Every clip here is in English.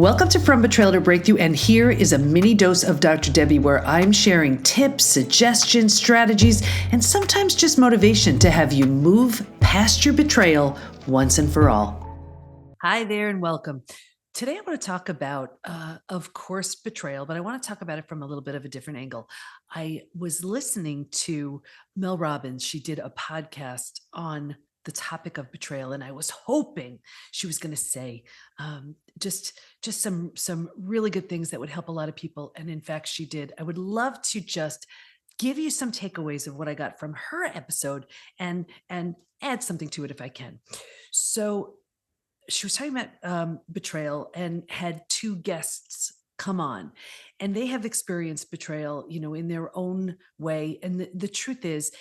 Welcome to From Betrayal to Breakthrough, and here is a mini dose of Dr. Debi where I'm sharing tips, suggestions, strategies, and sometimes just motivation to have you move past your betrayal once and for all. Hi there and welcome. Today I want to talk about, of course, betrayal, but I want to talk about it from a little bit of a different angle. I was listening to Mel Robbins. She did a podcast on the topic of betrayal, and I was hoping she was going to say just some really good things that would help a lot of people. And in fact, she did. I would love to just give you some takeaways of what I got from her episode and add something to it if I can. So she was talking about betrayal and had two guests come on, and they have experienced betrayal, in their own way. And the truth is,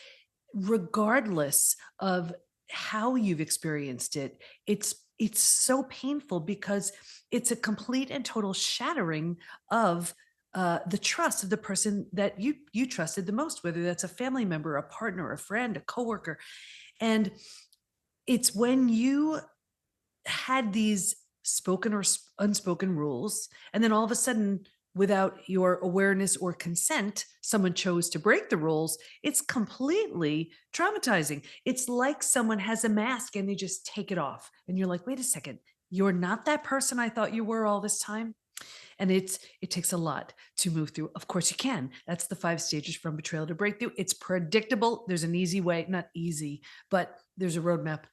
regardless of how you've experienced it, it's so painful because it's a complete and total shattering of the trust of the person that you trusted the most, whether that's a family member, a partner, a friend, a coworker. And it's when you had these spoken or unspoken rules, and then all of a sudden, without your awareness or consent, someone chose to break the rules, it's completely traumatizing. It's like someone has a mask and they just take it off. And you're like, wait a second, you're not that person I thought you were all this time. And it takes a lot to move through. Of course you can. That's the 5 stages from betrayal to breakthrough. It's predictable. There's an easy way, not easy, but there's a roadmap.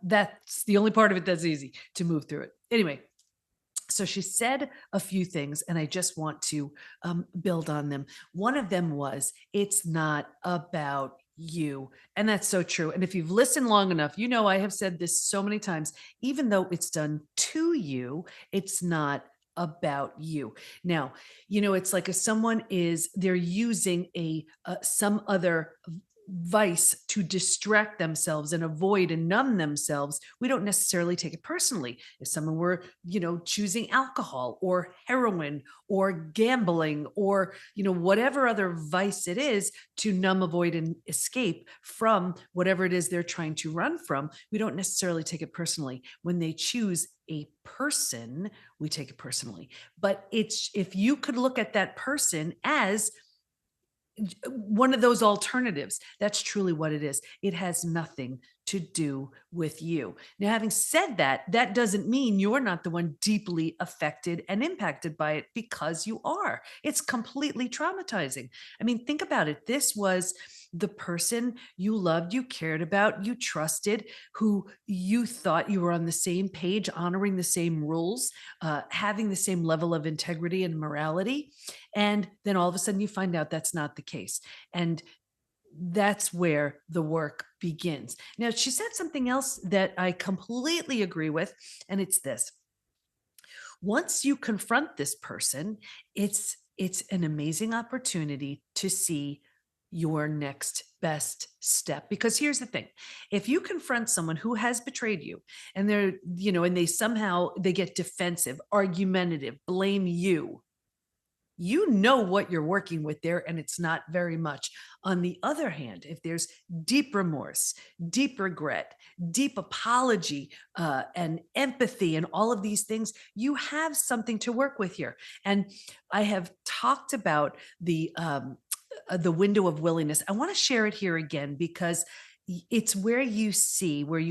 That's the only part of it that's easy to move through it. Anyway, so she said a few things, and I just want to build on them. One of them was, it's not about you. And that's so true. And if you've listened long enough, I have said this so many times, even though it's done to you, it's not about you. Now, it's like if someone they're using some other vice to distract themselves and avoid and numb themselves, we don't necessarily take it personally. If someone were, choosing alcohol or heroin or gambling or, whatever other vice it is to numb, avoid, and escape from whatever it is they're trying to run from, we don't necessarily take it personally. When they choose a person, we take it personally. But if you could look at that person as one of those alternatives, that's truly what it is. It has nothing to do with you. Now, having said that, that doesn't mean you're not the one deeply affected and impacted by it, because you are. It's completely traumatizing. I mean, think about it. This was the person you loved, you cared about, you trusted, who you thought you were on the same page, honoring the same rules, having the same level of integrity and morality. And then all of a sudden you find out that's not the case. And that's where the work begins. Now, she said something else that I completely agree with, and it's this. Once you confront this person, it's an amazing opportunity to see your next best step. Because here's the thing. If you confront someone who has betrayed you, and they're, and they get defensive, argumentative, blame you, what you're working with there, and it's not very much. On the other hand, if there's deep remorse, deep regret, deep apology, and empathy, and all of these things, you have something to work with here. And I have talked about the window of willingness. I want to share it here again, because it's where you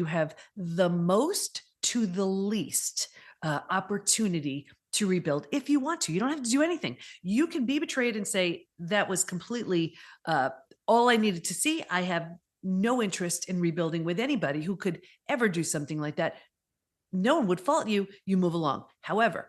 have the most to the least opportunity to rebuild. If you want to, you don't have to do anything. You can be betrayed and say, that was completely all I needed to see. I have no interest in rebuilding with anybody who could ever do something like that. No one would fault you. You move along. However,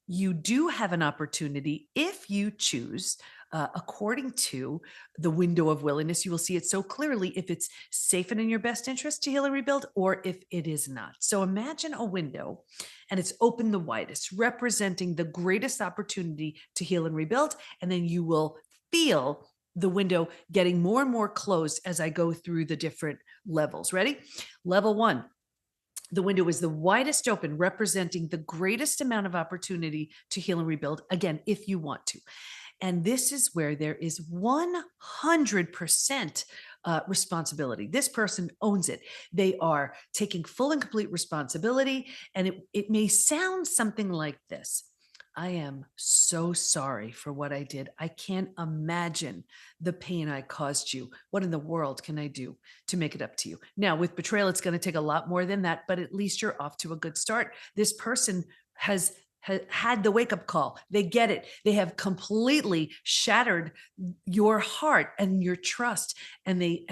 you do have an opportunity, if you choose, according to the window of willingness. You will see it so clearly if it's safe and in your best interest to heal and rebuild, or if it is not. So imagine a window, and it's open the widest, representing the greatest opportunity to heal and rebuild. And then you will feel the window getting more and more closed as I go through the different levels. Ready? Level 1. The window is the widest open, representing the greatest amount of opportunity to heal and rebuild, again, if you want to. And this is where there is 100% responsibility. This person owns it. They are taking full and complete responsibility. And it may sound something like this. I am so sorry for what I did. I can't imagine the pain I caused you. What in the world can I do to make it up to you? Now, with betrayal, it's going to take a lot more than that, but at least you're off to a good start. This person has had the wake up call. They get it. They have completely shattered your heart and your trust, and they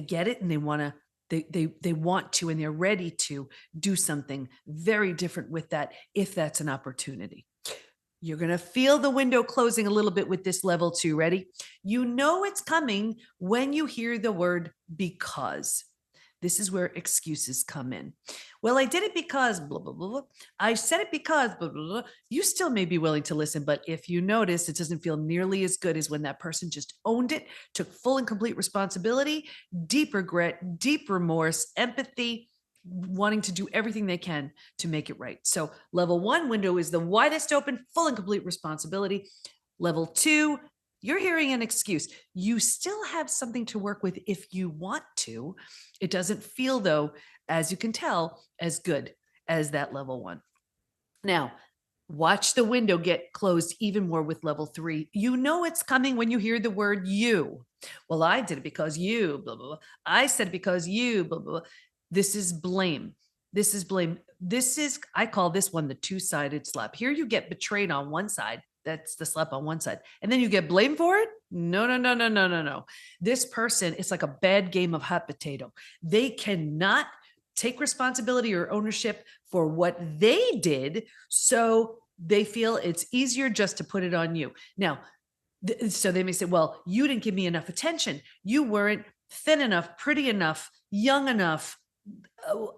get it, and they want to they want to, and they're ready to do something very different with that if that's an opportunity. You're going to feel the window closing a little bit with this level 2. Ready? You know it's coming when you hear the word because. This is where excuses come in. Well, I did it because blah, blah, blah, blah. I said it because blah, blah, blah. You still may be willing to listen, but if you notice, it doesn't feel nearly as good as when that person just owned it, took full and complete responsibility, deep regret, deep remorse, empathy, wanting to do everything they can to make it right. So level 1 window is the widest open, full and complete responsibility. Level 2, you're hearing an excuse. You still have something to work with if you want to. It doesn't feel, though, as you can tell, as good as that level 1. Now, watch the window get closed even more with level 3. You know it's coming when you hear the word you. Well, I did it because you, blah, blah, blah. I said it because you, blah, blah, blah. This is blame. This is blame. This is, I call this one the two-sided slap. Here you get betrayed on one side. That's the slap on one side. And then you get blamed for it? No, no, no, no, no, no, no. This person, it's like a bad game of hot potato. They cannot take responsibility or ownership for what they did. So they feel it's easier just to put it on you. Now, so they may say, well, you didn't give me enough attention. You weren't thin enough, pretty enough, young enough,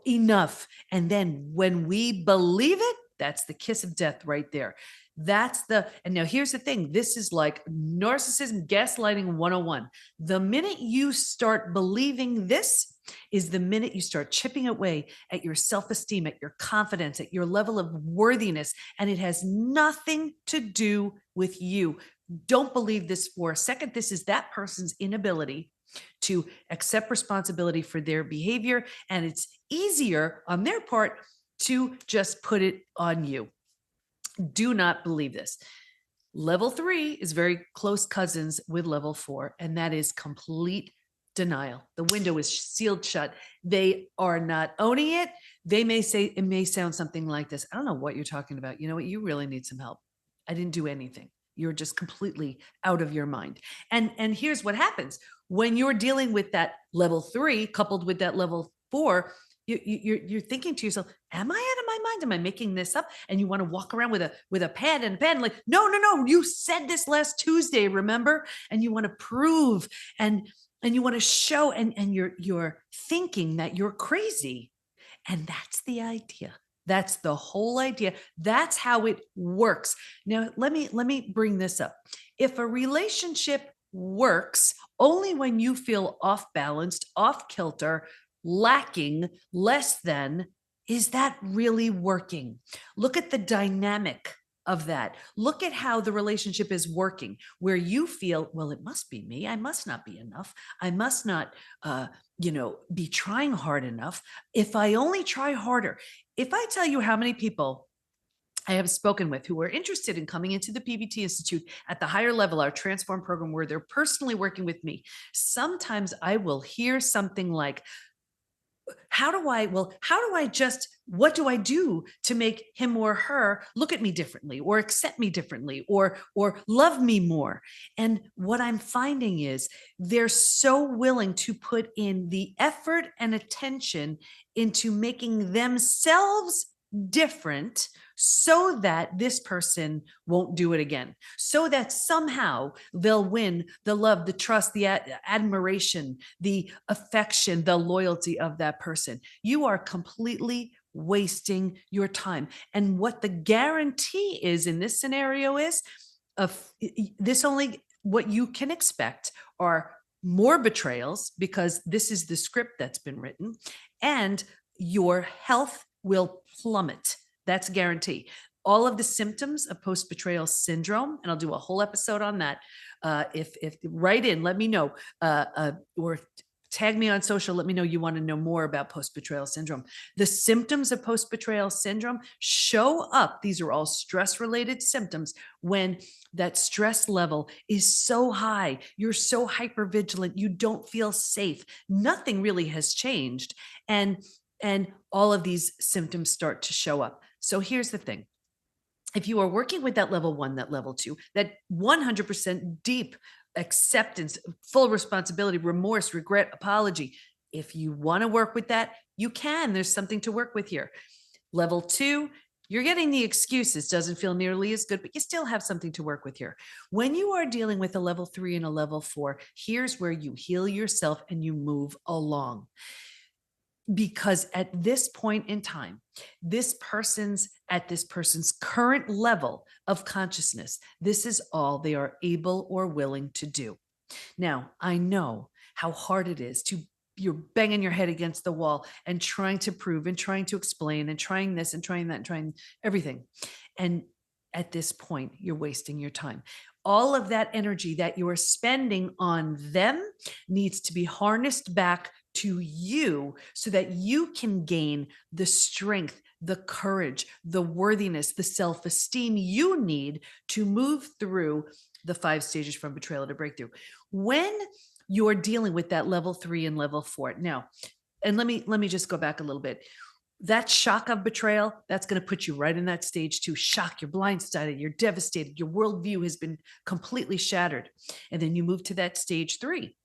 enough. And then when we believe it, that's the kiss of death right there. And now here's the thing. This is like narcissism gaslighting 101. The minute you start believing this is the minute you start chipping away at your self-esteem, at your confidence, at your level of worthiness. And it has nothing to do with you. Don't believe this for a second. This is that person's inability to accept responsibility for their behavior. And it's easier on their part to just put it on you. Do not believe this. Level 3 is very close cousins with level 4, and that is complete denial. The window is sealed shut. They are not owning it. They may say, it may sound something like this. I don't know what you're talking about. You know what? You really need some help. I didn't do anything. You're just completely out of your mind. And here's what happens when you're dealing with that level 3 coupled with that level 4. You're thinking to yourself, am I out of my mind? Am I making this up? And you want to walk around with a pad and a pen, like, no, you said this last Tuesday, remember? And you want to prove and you want to show, and you're thinking that you're crazy. And that's the idea. That's the whole idea. That's how it works. Now, let me bring this up. If a relationship works only when you feel off balanced, off kilter, lacking, less than, is that really working? Look at the dynamic of that. Look at how the relationship is working, where you feel, well, it must be me. I must not be enough. I must not, be trying hard enough. If I only try harder. If I tell you how many people I have spoken with who are interested in coming into the PBT Institute at the higher level, our Transform program, where they're personally working with me, sometimes I will hear something like, what do I do to make him or her look at me differently, or accept me differently, or love me more? And what I'm finding is they're so willing to put in the effort and attention into making themselves different so that this person won't do it again, so that somehow they'll win the love, the trust, the admiration, the affection, the loyalty of that person. You are completely wasting your time. And what the guarantee is in this scenario is what you can expect are more betrayals, because this is the script that's been written, and your health will plummet. That's a guarantee. All of the symptoms of post-betrayal syndrome, and I'll do a whole episode on that. If write in, let me know, or Tag me on social. Let me know you want to know more about post-betrayal syndrome. The symptoms of post-betrayal syndrome show up. These are all stress-related symptoms when that stress level is so high. You're so hypervigilant. You don't feel safe. Nothing really has changed. And all of these symptoms start to show up. So here's the thing. If you are working with that level 1, that level 2, that 100% deep acceptance, full responsibility, remorse, regret, apology, if you want to work with that, you can. There's something to work with here. Level 2, you're getting the excuses, doesn't feel nearly as good, but you still have something to work with here. When you are dealing with a level 3 and a level 4, here's where you heal yourself and you move along. Because at this point in time, at this person's current level of consciousness, this is all they are able or willing to do. Now, I know how hard it is you're banging your head against the wall and trying to prove and trying to explain and trying this and trying that and trying everything. And at this point, you're wasting your time. All of that energy that you are spending on them needs to be harnessed back to you so that you can gain the strength, the courage, the worthiness, the self-esteem you need to move through the 5 stages from betrayal to breakthrough. When you're dealing with that level 3 and level 4. Now, and let me just go back a little bit. That shock of betrayal, that's going to put you right in that stage 2. Shock, you're blindsided, you're devastated, your worldview has been completely shattered. And then you move to that stage 3.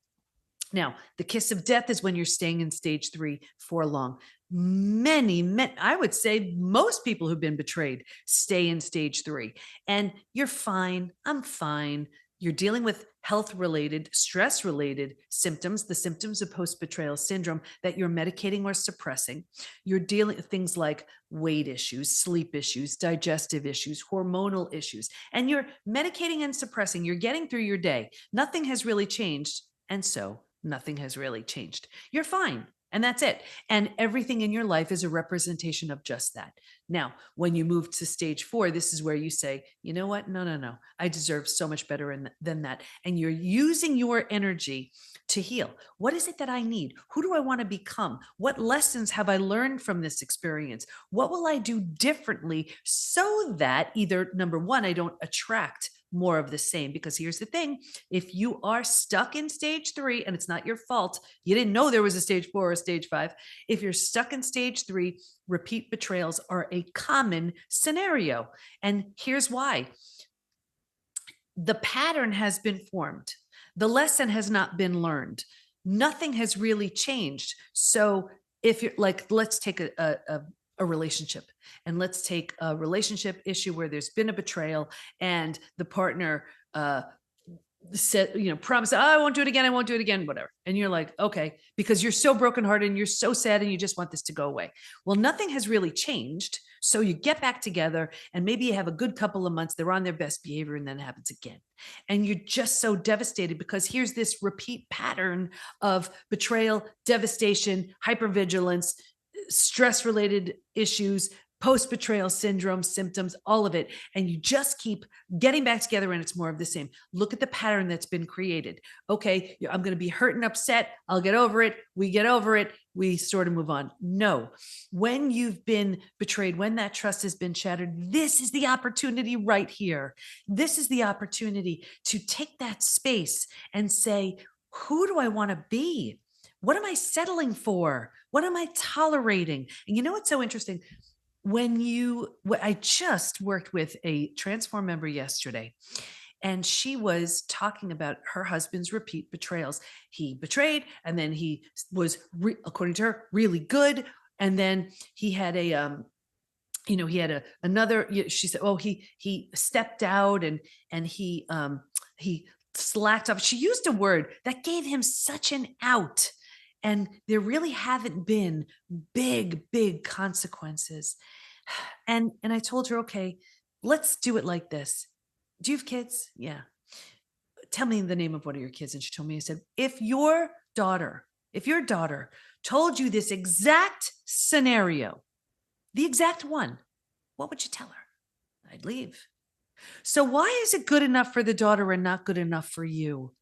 Now, the kiss of death is when you're staying in stage 3 for long. I would say most people who've been betrayed stay in stage 3. And you're fine. I'm fine. You're dealing with health-related, stress-related symptoms, the symptoms of post-betrayal syndrome that you're medicating or suppressing. You're dealing with things like weight issues, sleep issues, digestive issues, hormonal issues, and you're medicating and suppressing. You're getting through your day. Nothing has really changed. And so nothing has really changed. You're fine. And that's it. And everything in your life is a representation of just that. Now, when you move to stage 4, this is where you say, you know what? No. I deserve so much better than that. And you're using your energy to heal. What is it that I need? Who do I want to become? What lessons have I learned from this experience? What will I do differently so that either, number 1, I don't attract more of the same? Because here's the thing, if you are stuck in stage 3 and it's not your fault, you didn't know there was a stage 4 or a stage 5. If you're stuck in stage 3, repeat betrayals are a common scenario. And here's why. The pattern has been formed. The lesson has not been learned. Nothing has really changed. So if you're like, let's take a relationship, and let's take a relationship issue where there's been a betrayal and the partner said, promise, oh, I won't do it again, whatever. And you're like, okay, because you're so brokenhearted and you're so sad and you just want this to go away. Well, nothing has really changed. So you get back together and maybe you have a good couple of months, they're on their best behavior, and then it happens again. And you're just so devastated because here's this repeat pattern of betrayal, devastation, hypervigilance, stress-related issues, post-betrayal syndrome symptoms, all of it. And you just keep getting back together and it's more of the same. Look at the pattern that's been created. Okay, I'm going to be hurt and upset. I'll get over it. We get over it. We sort of move on. No, when you've been betrayed, when that trust has been shattered, this is the opportunity right here. This is the opportunity to take that space and say, who do I want to be? What am I settling for? What am I tolerating? And you know what's so interesting? I just worked with a Transform member yesterday, and she was talking about her husband's repeat betrayals. He betrayed, and then he was, according to her, really good. And then he had another, she said, oh, he stepped out and he slacked off. She used a word that gave him such an out. And there really haven't been big consequences. And I told her, okay, let's do it like this. Do you have kids? Yeah. Tell me the name of one of your kids. And she told me, I said, if your daughter told you this exact scenario, the exact one, what would you tell her? I'd leave. So why is it good enough for the daughter and not good enough for you?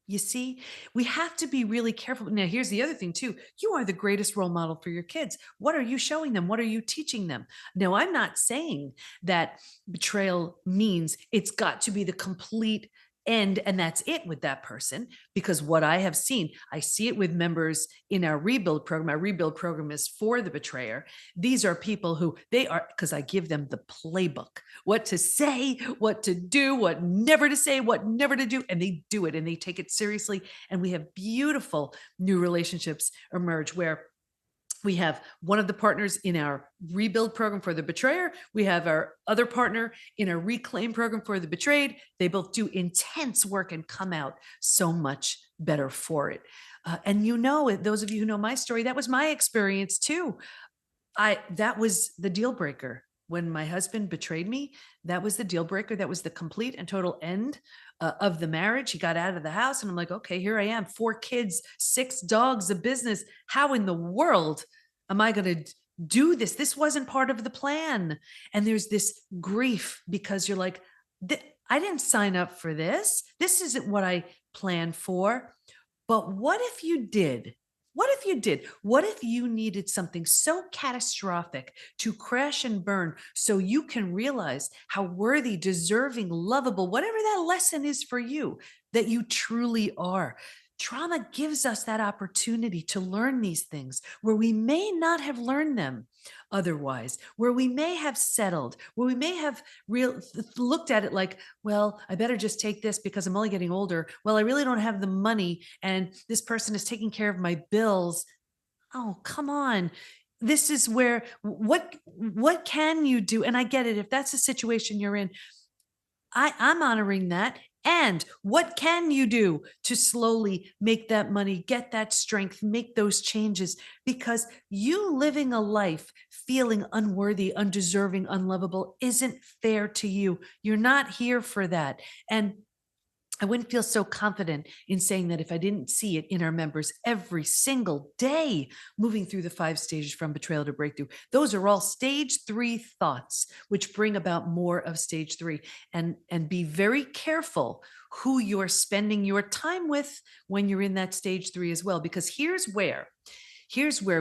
You see, we have to be really careful. Now, here's the other thing, too. You are the greatest role model for your kids. What are you showing them? What are you teaching them? Now, I'm not saying that betrayal means it's got to be the complete end and that's it with that person, because what I have seen, I see it with members in our rebuild program. Our rebuild program is for the betrayer. These are people who they are, because I give them the playbook, what to say, what to do, what never to say, what never to do. And they do it and they take it seriously. And we have beautiful new relationships emerge where we have one of the partners in our rebuild program for the betrayer. We have our other partner in our reclaim program for the betrayed. They both do intense work and come out so much better for it. And those of you who know my story, that was my experience too. That was the deal breaker. When my husband betrayed me, that was the deal breaker. That was the complete and total end of the marriage. He got out of the house, and I'm like, okay, here I am, 4 kids, 6 dogs, a business. How in the world am I going to do this? This wasn't part of the plan. And there's this grief because you're like, I didn't sign up for this. This isn't what I planned for. But what if you did? What if you did? What if you needed something so catastrophic to crash and burn so you can realize how worthy, deserving, lovable, whatever that lesson is for you, that you truly are? Trauma gives us that opportunity to learn these things where we may not have learned them otherwise, where we may have settled, where we may have looked at it like, well, I better just take this because I'm only getting older. Well, I really don't have the money, and this person is taking care of my bills. Oh, come on. This is where what can you do? And I get it. If that's the situation you're in, I'm honoring that. And what can you do to slowly make that money, get that strength, make those changes? Because you living a life feeling unworthy, undeserving, unlovable isn't fair to you. You're not here for that. And I wouldn't feel so confident in saying that if I didn't see it in our members every single day, moving through the 5 stages from betrayal to breakthrough. Those are all stage 3 thoughts, which bring about more of stage 3. And be very careful who you're spending your time with when you're in that stage 3 as well, because here's where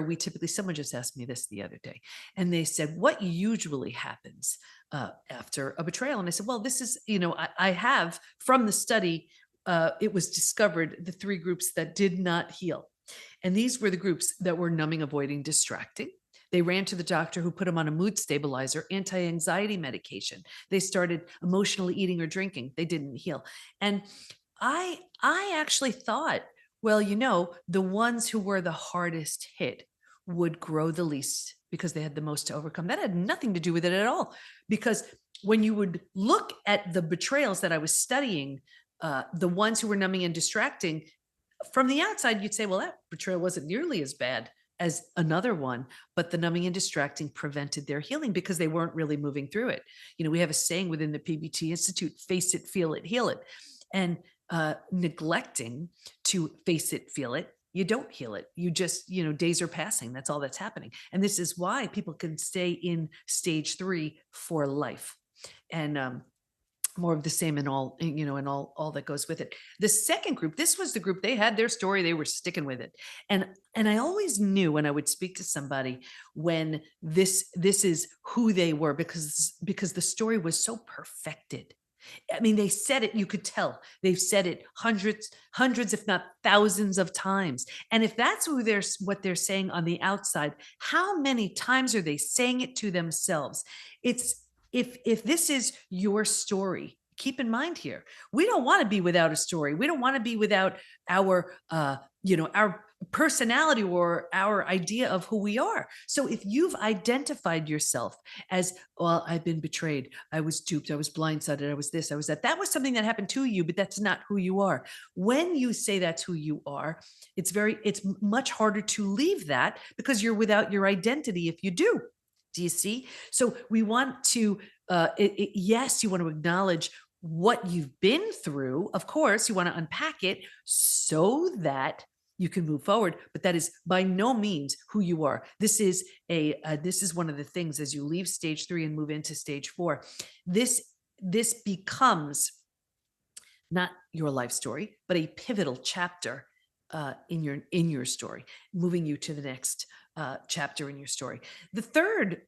we typically, someone just asked me this the other day, and they said, what usually happens after a betrayal? And I said, well, this is, I have from the study, it was discovered the 3 groups that did not heal. And these were the groups that were numbing, avoiding, distracting. They ran to the doctor who put them on a mood stabilizer, anti-anxiety medication. They started emotionally eating or drinking. They didn't heal. And I actually thought, well, the ones who were the hardest hit would grow the least because they had the most to overcome. That had nothing to do with it at all. Because when you would look at the betrayals that I was studying, the ones who were numbing and distracting, from the outside, you'd say, well, that betrayal wasn't nearly as bad as another one, but the numbing and distracting prevented their healing because they weren't really moving through it. We have a saying within the PBT Institute, face it, feel it, heal it. And neglecting to face it, feel it, you don't heal it. You just, days are passing. That's all that's happening. And this is why people can stay in stage 3 for life. And more of the same and all, and all that goes with it. The second group, this was the group, they had their story, they were sticking with it. And I always knew when I would speak to somebody when this is who they were, because the story was so perfected. I mean, they said it, you could tell. They've said it hundreds, if not thousands of times. And if that's what they're saying on the outside, how many times are they saying it to themselves? It's if this is your story, keep in mind here, we don't want to be without a story. We don't want to be without our our personality or our idea of who we are. So if you've identified yourself as, well, I've been betrayed, I was duped, I was blindsided, I was this, I was that was something that happened to you, but that's not who you are. When you say that's who you are, it's much harder to leave that because you're without your identity if you do. Do you see? So we want to, yes, you want to acknowledge what you've been through. Of course, you want to unpack it so that you can move forward, but that is by no means who you are. This is one of the things as you leave stage 3 and move into stage 4. This becomes not your life story, but a pivotal chapter in your story, moving you to the next chapter in your story. The third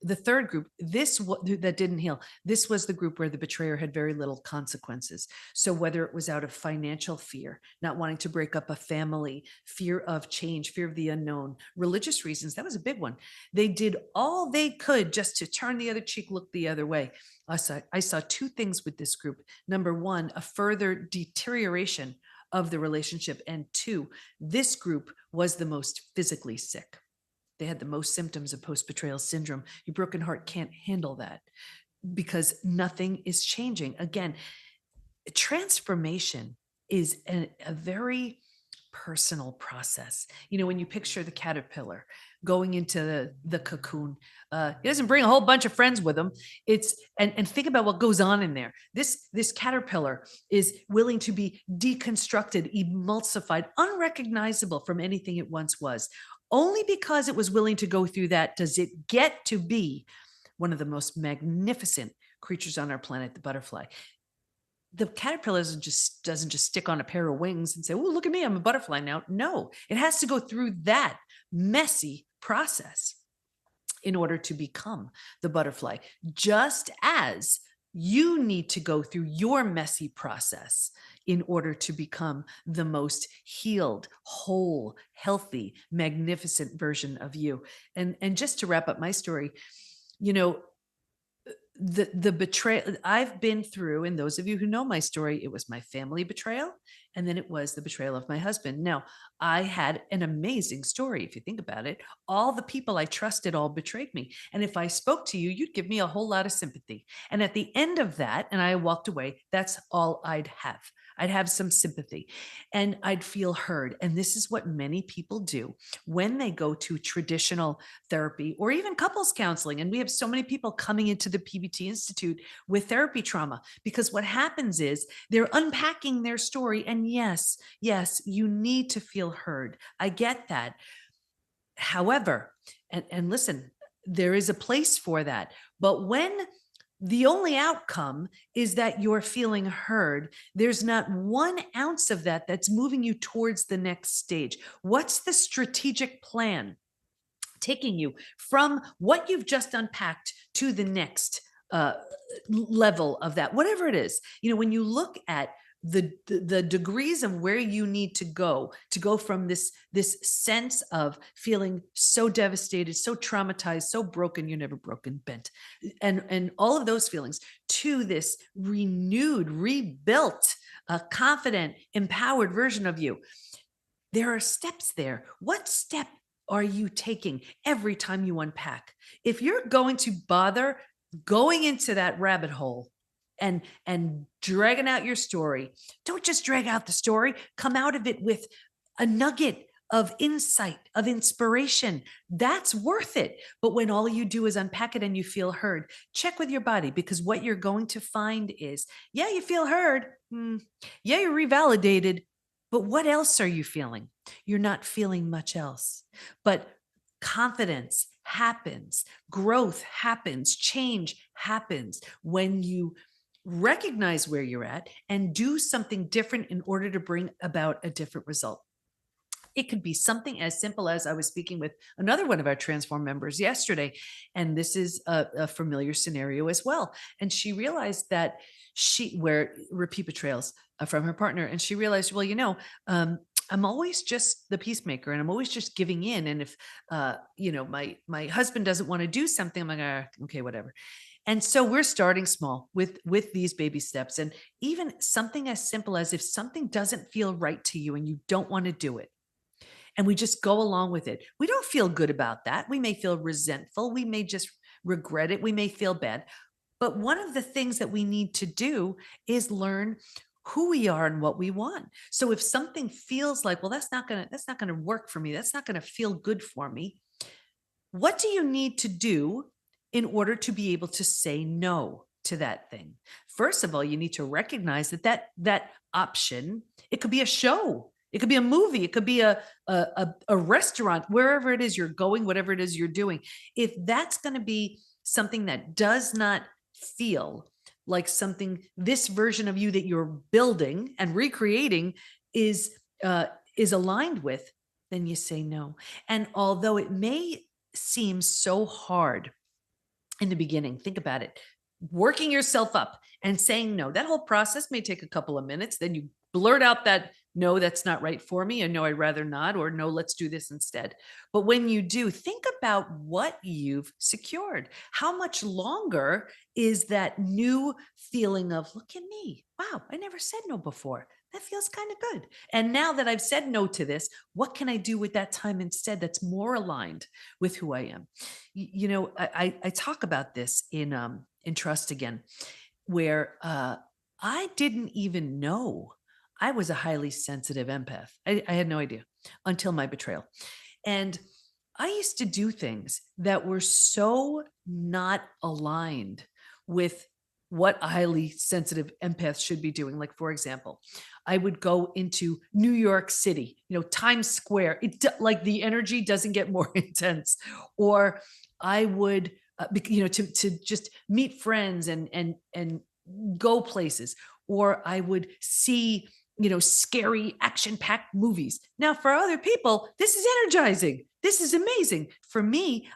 group, that didn't heal. This was the group where the betrayer had very little consequences. So whether it was out of financial fear, not wanting to break up a family, fear of change, fear of the unknown, religious reasons, that was a big one. They did all they could just to turn the other cheek, look the other way. I saw two things with this group. Number one, a further deterioration of the relationship. And two, this group was the most physically sick. They had the most symptoms of post-betrayal syndrome. Your broken heart can't handle that because nothing is changing. Again, transformation is a very personal process. When you picture the caterpillar going into the cocoon, he doesn't bring a whole bunch of friends with him. And think about what goes on in there. This caterpillar is willing to be deconstructed, emulsified, unrecognizable from anything it once was. Only because it was willing to go through that does it get to be one of the most magnificent creatures on our planet, the butterfly. The caterpillar doesn't just stick on a pair of wings and say, "Oh, look at me, I'm a butterfly now." No, it has to go through that messy process in order to become the butterfly, just as you need to go through your messy process in order to become the most healed, whole, healthy, magnificent version of you. And just to wrap up my story, the betrayal I've been through, and those of you who know my story, it was my family betrayal, and then it was the betrayal of my husband. Now, I had an amazing story. If you think about it, all the people I trusted all betrayed me. And if I spoke to you, you'd give me a whole lot of sympathy. And at the end of that, and I walked away, that's all I'd have. I'd have some sympathy and I'd feel heard. And this is what many people do when they go to traditional therapy or even couples counseling. And we have so many people coming into the PBT Institute with therapy trauma, because what happens is they're unpacking their story. And yes, you need to feel heard. I get that. However, and listen, there is a place for that. But when the only outcome is that you're feeling heard, there's not 1 ounce of that that's moving you towards the next stage. What's the strategic plan taking you from what you've just unpacked to the next level of that, whatever it is? When you look at the degrees of where you need to go from this sense of feeling so devastated, so traumatized, so broken, you're never broken, bent, and all of those feelings, to this renewed, rebuilt, confident, empowered version of you. There are steps there. What step are you taking every time you unpack? If you're going to bother going into that rabbit hole and dragging out your story, don't just drag out the story. Come out of it with a nugget of insight, of inspiration. That's worth it. But when all you do is unpack it and you feel heard, check with your body, because what you're going to find is, yeah, you feel heard. Yeah, you're revalidated. But what else are you feeling? You're not feeling much else. But confidence happens, growth happens, change happens when you recognize where you're at and do something different in order to bring about a different result. It could be something as simple as, I was speaking with another one of our Transform members yesterday, and this is a familiar scenario as well. And she realized that where repeat betrayals from her partner, and she realized, well, I'm always just the peacemaker, and I'm always just giving in. And if my husband doesn't want to do something, I'm like, okay, whatever. And so we're starting small with these baby steps. And even something as simple as, if something doesn't feel right to you and you don't want to do it, and we just go along with it, we don't feel good about that. We may feel resentful. We may just regret it. We may feel bad. But one of the things that we need to do is learn who we are and what we want. So if something feels like, well, that's not going to work for me, that's not going to feel good for me, what do you need to do in order to be able to say no to that thing? First of all, you need to recognize that option, it could be a show, it could be a movie, it could be a restaurant, wherever it is you're going, whatever it is you're doing. If that's going to be something that does not feel like something, this version of you that you're building and recreating is aligned with, then you say no. And although it may seem so hard in the beginning, think about it, working yourself up and saying no, that whole process may take a couple of minutes. Then you blurt out that no, that's not right for me, and no, I'd rather not, or no, let's do this instead. But when you do, think about what you've secured. How much longer is that new feeling of, look at me, wow, I never said no before, that feels kind of good. And now that I've said no to this, what can I do with that time instead that's more aligned with who I am? I talk about this in Trust Again, where I didn't even know I was a highly sensitive empath. I had no idea until my betrayal. And I used to do things that were so not aligned with what a highly sensitive empath should be doing. Like, for example, I would go into New York City, Times Square. Like the energy doesn't get more intense. Or I would, to just meet friends and go places. Or I would see, scary action-packed movies. Now, for other people, this is energizing. This is amazing. For me,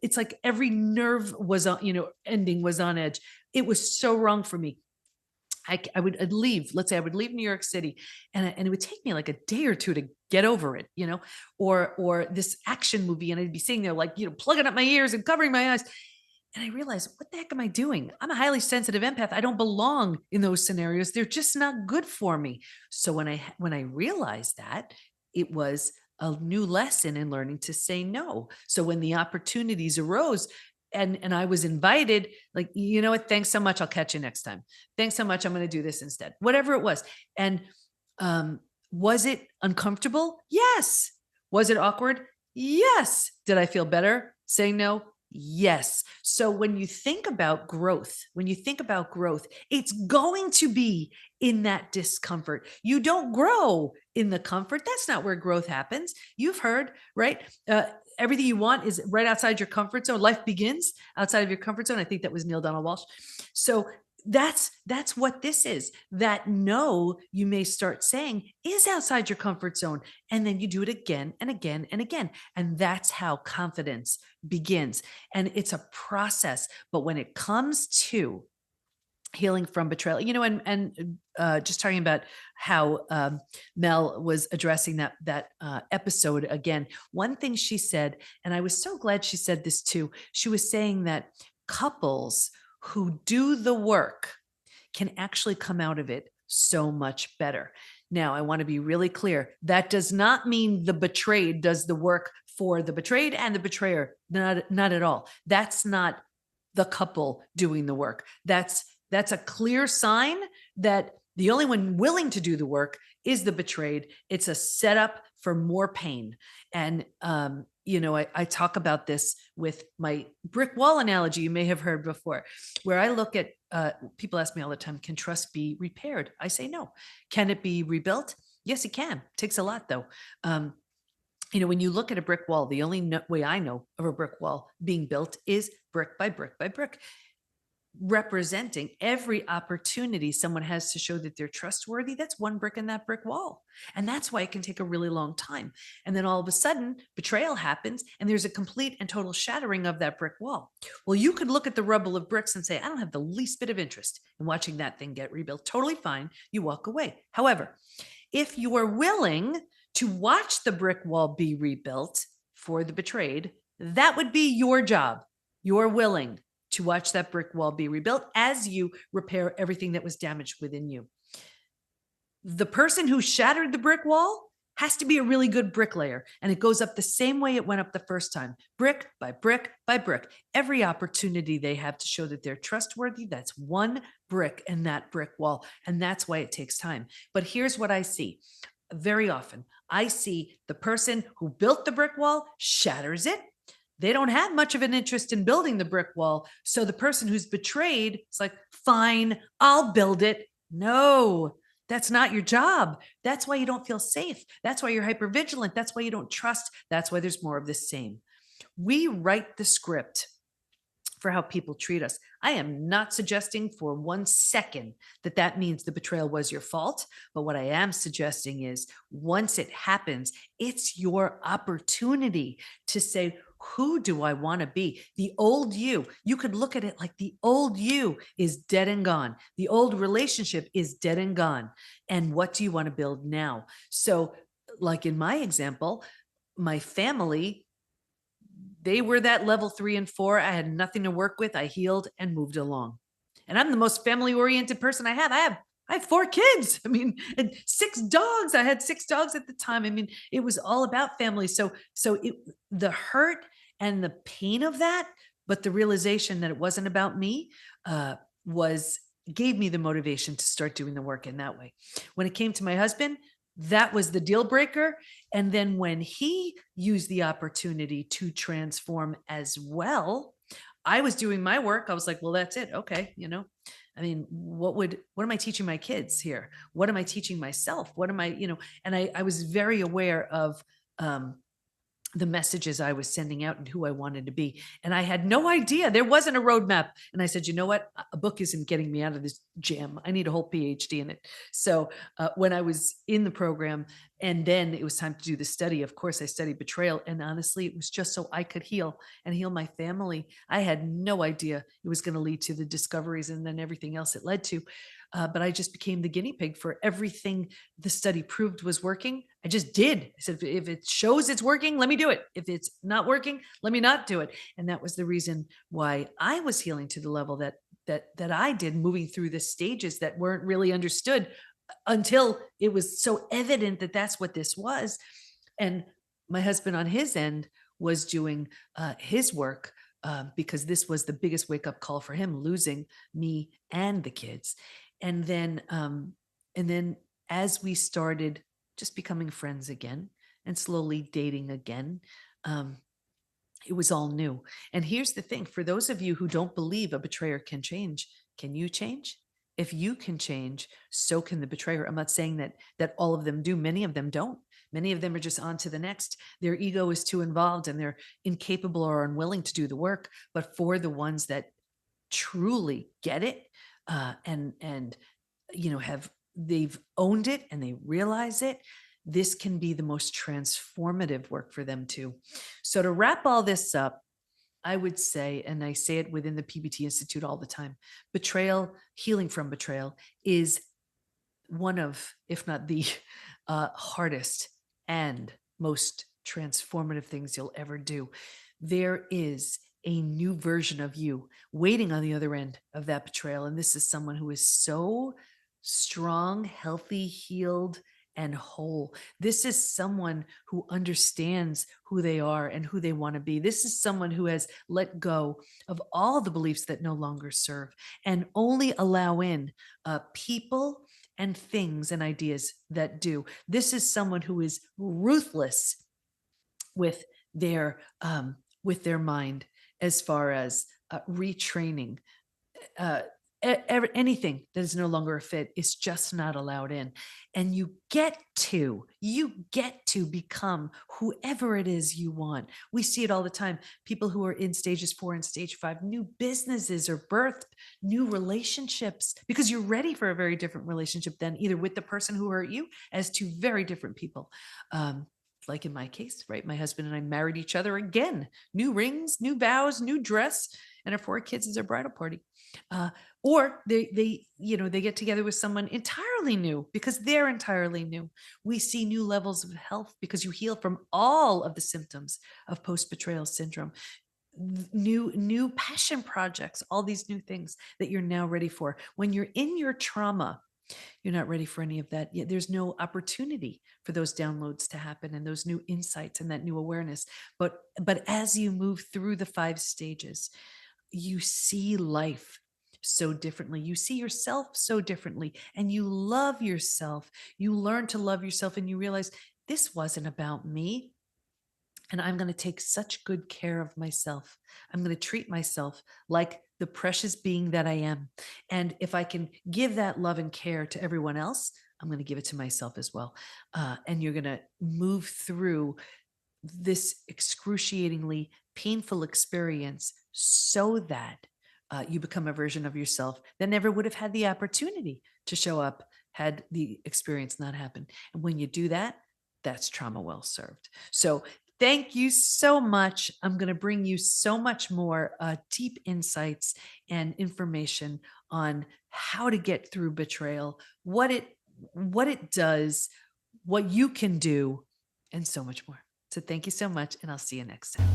it's like every nerve was on, ending was on edge. It was so wrong for me. I'd leave. Let's say I would leave New York City, and it would take me like a day or two to get over it, or this action movie, and I'd be sitting there like, plugging up my ears and covering my eyes. And I realized, what the heck am I doing? I'm a highly sensitive empath. I don't belong in those scenarios. They're just not good for me. So when I realized that, it was a new lesson in learning to say no. So when the opportunities arose, and I was invited, like, you know what, thanks so much, I'll catch you next time. Thanks so much, I'm going to do this instead. Whatever it was. And was it uncomfortable? Yes. Was it awkward? Yes. Did I feel better saying no? Yes. So when you think about growth, it's going to be in that discomfort. You don't grow in the comfort. That's not where growth happens. You've heard, right? Everything you want is right outside your comfort zone. Life begins outside of your comfort zone. I think that was Neil Donald Walsh. So that's what this is. That no, you may start saying, is outside your comfort zone. And then you do it again and again and again. And that's how confidence begins. And it's a process. But when it comes to healing from betrayal, and just talking about how Mel was addressing that episode again, one thing she said, and I was so glad she said this too, she was saying that couples who do the work can actually come out of it so much better. Now, I want to be really clear. That does not mean the betrayed does the work for the betrayed and the betrayer. Not at all. That's not the couple doing the work. That's a clear sign that the only one willing to do the work is the betrayed. It's a setup for more pain. And, I talk about this with my brick wall analogy you may have heard before, where I look at, people ask me all the time, can trust be repaired? I say no. Can it be rebuilt? Yes, it can. It takes a lot though. When you look at a brick wall, the only way I know of a brick wall being built is brick by brick by brick, representing every opportunity someone has to show that they're trustworthy. That's one brick in that brick wall. And that's why it can take a really long time. And then all of a sudden, betrayal happens, and there's a complete and total shattering of that brick wall. Well, you could look at the rubble of bricks and say, I don't have the least bit of interest in watching that thing get rebuilt. Totally fine. You walk away. However, if you are willing to watch the brick wall be rebuilt for the betrayed, that would be your job. You're willing to watch that brick wall be rebuilt as you repair everything that was damaged within you. The person who shattered the brick wall has to be a really good bricklayer, and it goes up the same way it went up the first time, brick by brick by brick. Every opportunity they have to show that they're trustworthy, that's one brick in that brick wall, and that's why it takes time. But here's what I see. Very often, I see the person who built the brick wall shatters it. They don't have much of an interest in building the brick wall. So the person who's betrayed is like, fine, I'll build it. No, that's not your job. That's why you don't feel safe. That's why you're hypervigilant. That's why you don't trust. That's why there's more of the same. We write the script for how people treat us. I am not suggesting for 1 second that that means the betrayal was your fault. But what I am suggesting is once it happens, it's your opportunity to say, who do I want to be? The old you could look at it like the old you is dead and gone. The old relationship is dead and gone. And what do you want to build now? So, like in my example, my family, they were that level 3 and 4. I had nothing to work with. I healed and moved along. And I'm the most family oriented person I have. I have 4 kids. I mean, and 6 dogs. I had 6 dogs at the time. I mean, it was all about family. The hurt and the pain of that, but the realization that it wasn't about me, was gave me the motivation to start doing the work in that way. When it came to my husband, that was the deal breaker. And then when he used the opportunity to transform as well, I was doing my work. I was like, well, that's it. Okay. I mean, what am I teaching my kids here? What am I teaching myself? What am I, and I was very aware of, the messages I was sending out and who I wanted to be. And I had no idea. There wasn't a roadmap. And I said, you know what? A book isn't getting me out of this jam. I need a whole PhD in it. So when I was in the program and then it was time to do the study, of course, I studied betrayal. And honestly, it was just so I could heal and heal my family. I had no idea it was going to lead to the discoveries and then everything else it led to. But I just became the guinea pig for everything the study proved was working. I just did. I said, if it shows it's working, let me do it. If it's not working, let me not do it. And that was the reason why I was healing to the level that I did, moving through the stages that weren't really understood until it was so evident that that's what this was. And my husband on his end was doing his work, because this was the biggest wake up call for him, losing me and the kids. And then as we started just becoming friends again and slowly dating again, it was all new. And here's the thing, for those of you who don't believe a betrayer can change, can you change? If you can change, so can the betrayer. I'm not saying that all of them do. Many of them don't. Many of them are just on to the next. Their ego is too involved and they're incapable or unwilling to do the work. But for the ones that truly get it, and they've owned it and they realize it, this can be the most transformative work for them too. So to wrap all this up, I would say, and I say it within the PBT Institute all the time, betrayal, healing from betrayal, is one of, if not the hardest and most transformative things you'll ever do. There is a new version of you waiting on the other end of that betrayal. And this is someone who is so strong, healthy, healed, and whole. This is someone who understands who they are and who they want to be. This is someone who has let go of all the beliefs that no longer serve and only allow in people and things and ideas that do. This is someone who is ruthless with their mind as far as retraining. Anything that is no longer a fit is just not allowed in. And you get to become whoever it is you want. We see it all the time. People who are in stages 4 and stage 5, new businesses are birthed, new relationships, because you're ready for a very different relationship than either with the person who hurt you, as two very different people. Like in my case, right? My husband and I married each other again. New rings, new vows, new dress, and our 4 kids is our bridal party. Or they get together with someone entirely new because they're entirely new. We see new levels of health because you heal from all of the symptoms of post-betrayal syndrome. New passion projects, all these new things that you're now ready for. When you're in your trauma, you're not ready for any of that. Yet there's no opportunity for those downloads to happen and those new insights and that new awareness. But as you move through the 5 stages, you see life so differently. You see yourself so differently, and you love yourself. You learn to love yourself, and you realize this wasn't about me. And I'm going to take such good care of myself. I'm going to treat myself like the precious being that I am. And if I can give that love and care to everyone else, I'm going to give it to myself as well. And you're going to move through this excruciatingly painful experience so that you become a version of yourself that never would have had the opportunity to show up had the experience not happened. And when you do that, that's trauma well served. So thank you so much. I'm going to bring you so much more deep insights and information on how to get through betrayal, what it does, what you can do, and so much more. So thank you so much, and I'll see you next time.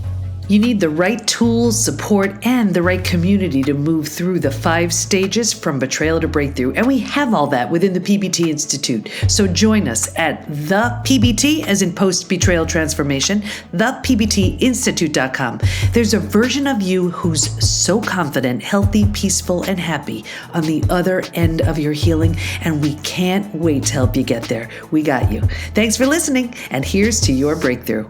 You need the right tools, support, and the right community to move through the 5 stages from betrayal to breakthrough. And we have all that within the PBT Institute. So join us at the PBT, as in post-betrayal transformation, thepbtinstitute.com. There's a version of you who's so confident, healthy, peaceful, and happy on the other end of your healing. And we can't wait to help you get there. We got you. Thanks for listening. And here's to your breakthrough.